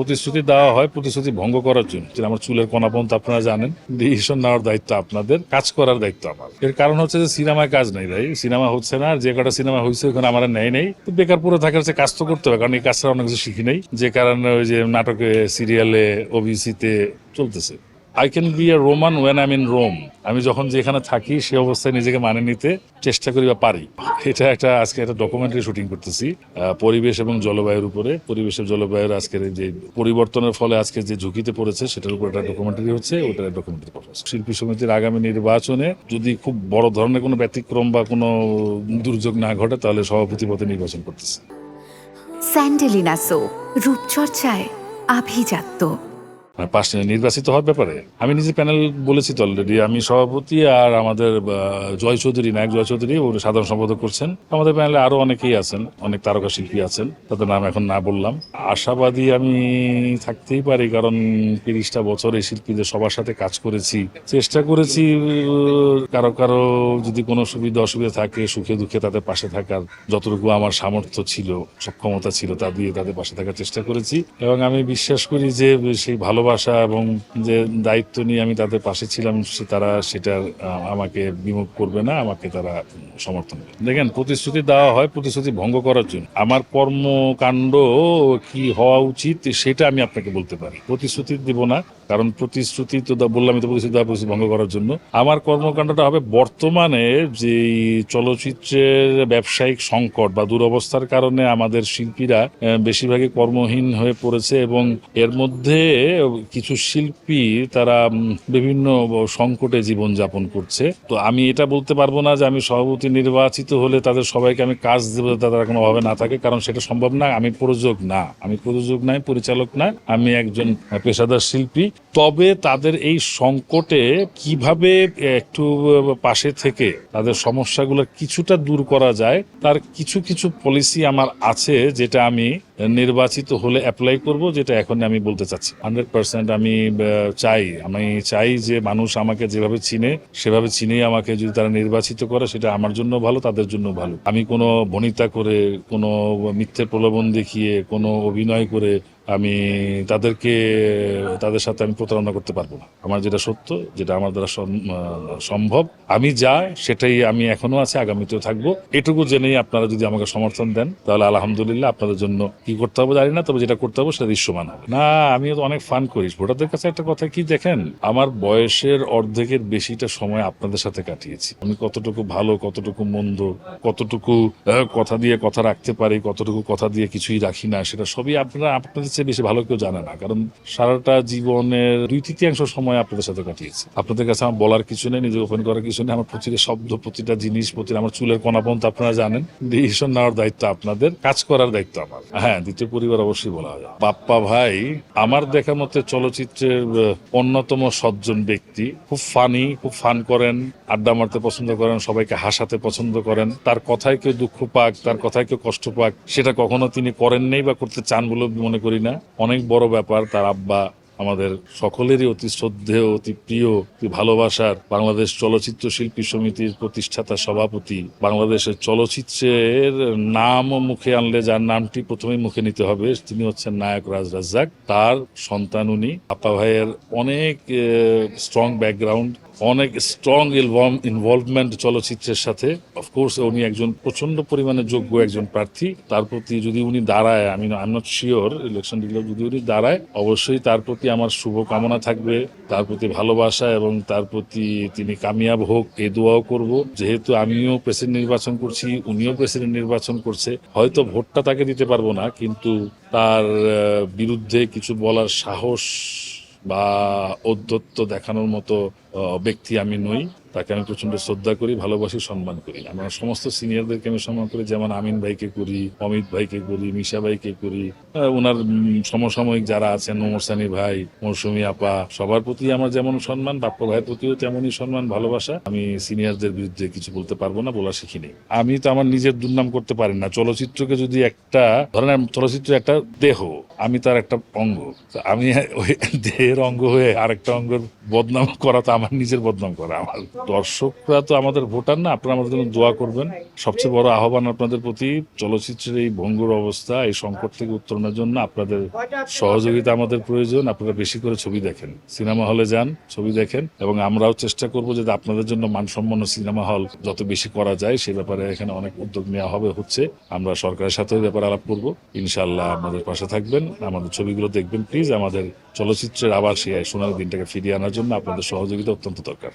প্রতিশ্রুতি দেওয়া হয় প্রতিশ্রুতি ভঙ্গ করার জন্য। আমার চুলের কোনা পর্যন্ত আপনারা জানেন, ডিসিশন নেওয়ার দায়িত্ব আপনাদের, কাজ করার দায়িত্ব আমার। এর কারণ হচ্ছে যে সিনেমায় কাজ নেই ভাই, সিনেমা হচ্ছে না। যে কটা সিনেমা হয়েছে ওখানে আমার নেই নেই, তো বেকার পুরো থাকার হচ্ছে কাজ তো করতে হবে, কারণ এই কাজটা অনেক কিছু শিখি নেই, যে কারণে ওই যে নাটকে, সিরিয়ালে, ওবিসিতে চলতেছে। I can be a Roman when I am in Rome. আমি যখন যেখানে থাকি সে অবস্থায় নিজেকে মানে নিতে চেষ্টা করি বা পারি। এটা একটা আজকে একটা ডকুমেন্টারি শুটিং করতেছি পরিবেশ এবং জলবায়ুর উপরে। পরিবেশ এবং জলবায়ুর আজকের যে পরিবর্তনের ফলে আজকে যে ঝুঁকিতে পড়েছে সেটার উপর একটা ডকুমেন্টারি হচ্ছে, ওটা ডকুমেন্টারি প্রকাশ। শিল্পী সমিতির আগামী নির্বাচনে যদি খুব বড় ধরনের কোনো ব্যতিক্রম বা কোনো দুর্যোগ না ঘটে তাহলে সভাপতি পদে নির্বাচন করতেছে। স্যান্ডেলিনা সো, রূপচর্চায় আভিজাত্য। পাশ নির্বাচিত হওয়ার ব্যাপারে আমি নিজে প্যানেল বলেছি তো অলরেডি। আমি সভাপতি, আর আমাদের জয় চৌধুরী, নায়ক জয় চৌধুরী ও সাধারণ সম্পাদক করছেন। আমাদের প্যানেলে আরো অনেকেই আছেন, অনেক তারকা শিল্পী আছেন, তাদের নাম এখন না বললাম। আশাবাদী আমি থাকতেই পারি, কারণ 30টা বছর এই শিল্পীদের সবার সাথে কাজ করেছি, চেষ্টা করেছি কারো কারো যদি কোনো সুবিধা অসুবিধা থাকে, সুখে দুঃখে তাদের পাশে থাকার যতটুকু আমার সামর্থ্য ছিল, সক্ষমতা ছিল, তা দিয়ে তাদের পাশে থাকার চেষ্টা করেছি। এবং আমি বিশ্বাস করি যে সেই ভালোবাসা এবং যে দায়িত্ব নিয়ে আমি তাদের পাশে ছিলাম, তারা সেটার আমাকে বিমুখ করবে না, আমাকে তারা সমর্থন করবে। দেখেন, প্রতিশ্রুতি দেওয়া হয় প্রতিশ্রুতি ভঙ্গ করার জন্য। আমার কর্মকাণ্ড কি হওয়া উচিত সেটা আমি আপনাকে বলতে পারি, প্রতিশ্রুতি দিব না, কারণ প্রতিশ্রুতি তো বললাম তো প্রতিশ্রুতি দেওয়া, প্রতিশ্রুতি ভঙ্গ করার জন্য। আমার কর্মকাণ্ডটা হবে বর্তমানে যে চলচ্চিত্রের ব্যবসায়িক সংকট বা দুরবস্থার কারণে আমাদের শিল্পীরা বেশিরভাগই কর্মহীন হয়ে পড়েছে, এবং এর মধ্যে কিছু শিল্পী তারা বিভিন্ন সংকটে জীবন যাপন করছে। তো আমি এটা বলতে পারবো না যে আমি সভাপতি নির্বাচিত হলে তাদের সবাইকে আমি কাজ দেবো, তাদের কোনো অভাবে না থাকে, কারণ সেটা সম্ভব না। আমি প্রযোজক না, আমি প্রযোজক নাই, পরিচালক না, আমি একজন পেশাদার শিল্পী। তবে তাদের এই সংকটে কিভাবে একটু পাশে থেকে তাদের সমস্যাগুলো কিছুটা দূর করা যায়, তার কিছু কিছু পলিসি আমার আছে, যেটা আমি নির্বাচিত হলে অ্যাপ্লাই করব, যেটা এখন আমি বলতে চাচ্ছি 100%। আমি চাই যে মানুষ আমাকে যেভাবে চিনে সেভাবে চিনেই আমাকে যদি তারা নির্বাচিত করে, সেটা আমার জন্য ভালো, তাদের জন্য ভালো। আমি কোনো বনিতা করে, কোনো মিথ্যে প্রলোভন দেখিয়ে, কোনো অভিনয় করে আমি তাদের সাথে আমি প্রতারণা করতে পারবো না। আমার যেটা সত্য, যেটা আমার দ্বারা সম্ভব, আমি সেটাই আমি এখনো আছে, আগামীতেও থাকবো। এটুকু জেনেই আপনারা যদি আমাকে সমর্থন দেন তাহলে আলহামদুলিল্লাহ। আপনাদের জন্য কি করতে হবে জানি না, তবে যেটা করতে হবে সেটা দৃশ্যমান হবে। না, আমিও তো অনেক ফান করি। ভোটারদের কাছে একটা কথা কি, দেখেন, আমার বয়সের অর্ধেকের বেশিটা সময় আপনাদের সাথে কাটিয়েছি। আমি কতটুকু ভালো, কতটুকু মন্দ, কতটুকু কথা দিয়ে কথা রাখতে পারি, কতটুকু কথা দিয়ে কিছুই রাখি না, সেটা সবই আপনাদের চেয়ে বেশি ভালো কেউ জানে না, কারণ সারাটা জীবনের 2/3 সময় আপনাদের সাথে কাটিয়েছি। আপনাদের কাছে আমার বলার কিছু নেই, নিজে ওপেন করার কিছু নেই। আমার প্রতিটা শব্দ, প্রতিটা জিনিস, আমার চুলের কোনা পর্যন্ত আপনারা জানেন, ডিসিশন নেওয়ার দায়িত্ব আপনাদের, কাজ করার দায়িত্ব আমার। হ্যাঁ, দ্বিতীয় পরিবার অবশ্যই বলা হয়। বাপ্পা ভাই আমার দেখা মতে চলচ্চিত্রের অন্যতম সজ্জন ব্যক্তি। খুব ফানি, খুব ফান করেন, আড্ডা মারতে পছন্দ করেন, সবাইকে হাসাতে পছন্দ করেন। তার কথায় কেউ দুঃখ পাক, তার কথায় কেউ কষ্ট পাক, সেটা কখনো তিনি করেন নেই বা করতে চান বলে মনে করি না। অনেক বড় ব্যাপার। তার আব্বা আমাদের সকলেরই অতি শ্রদ্ধেয়, অতি প্রিয়, অতি ভালোবাসার বাংলাদেশ চলচ্চিত্র শিল্পী সমিতির প্রতিষ্ঠাতা সভাপতি। বাংলাদেশের চলচ্চিত্রের নাম মুখে আনলে যার নামটি প্রথমেই মুখে নিতে হবে তিনি হচ্ছেন নায়ক রাজ রাজ্জাক। তার সন্তান উনি। আপা ভাইয়ের অনেক স্ট্রং ব্যাকগ্রাউন্ড, অনেক স্ট্রং ইনভলভমেন্ট চলচ্চিত্রের সাথে। অফকোর্স উনি একজন প্রচন্ড পরিমাণে যোগ্য একজন প্রার্থী। তার প্রতি যদি উনি দাঁড়ায়, I am not sure, election যদি উনি দাঁড়ায়, অবশ্যই তার প্রতি আমার শুভ কামনা থাকবে, তার প্রতি ভালোবাসা, এবং তার প্রতি তিনি কামিয়াব হোক এই দোয়াও করব। যেহেতু আমিও প্রেসিডেন্ট নির্বাচন করছি, উনিও প্রেসিডেন্ট নির্বাচন করছে, হয়তো ভোটটা তাকে দিতে পারবো না, কিন্তু তার বিরুদ্ধে কিছু বলার সাহস বা ঔদ্ধত্য দেখানোর মতো ব্যক্তি আমি নই। তাকে আমি প্রচন্ড শ্রদ্ধা করি, ভালোবাসি, সম্মান করি। আমার সমস্ত সিনিয়রদেরকে আমি সম্মান করি, যেমন আমিন ভাইকে করি, অমিত ভাইকে করি, মিশা ভাইকে করি, ওনার সমসাময়িক যারা আছেন, ওমর সানি ভাই, মৌসুমী আপা, সবার প্রতি আমার যেমন সম্মান, বাপ্পা ভাইয়ের প্রতিও তেমনই সম্মান, ভালোবাসা। আমি সিনিয়রদের বিরুদ্ধে কিছু বলতে পারবো না, বলা শিখিনি। আমি তো আমার নিজের দুর্নাম করতে পারি না। চলচ্চিত্রকে যদি একটা ধরেন, চলচ্চিত্র একটা দেহ, আমি তার একটা অঙ্গ, আমি ওই দেহের অঙ্গ হয়ে আরেকটা অঙ্গের বদনাম করা তো আমার নিজের বদনাম করা। আমার দর্শকরা তো আমাদের ভোটার না, আপনারা আমাদের জন্য দোয়া করবেন। সবচেয়ে বড় আহ্বান আপনাদের প্রতি, চলচ্চিত্রের এই ভঙ্গুর অবস্থা, এই সংকট থেকে উত্তরণের জন্য আপনাদের সহযোগিতা আমাদের প্রয়োজন। আপনারা বেশি করে ছবি দেখেন, সিনেমা হলে যান, ছবি দেখেন, এবং আমরাও চেষ্টা করব যাতে আপনাদের জন্য মানসম্পন্ন সিনেমা হল যত বেশি করা যায় সে ব্যাপারে এখানে অনেক উদ্যোগ নেওয়া হচ্ছে। আমরা সরকারের সাথে ওই ব্যাপারে আলাপ করব। ইনশাআল্লাহ আমাদের পাশে থাকবেন, আমাদের ছবিগুলো দেখবেন প্লিজ। আমাদের চলচ্চিত্রের আবার সেই সোনালী দিনটাকে ফিরিয়ে আনার জন্য আপনাদের সহযোগিতা অত্যন্ত দরকার।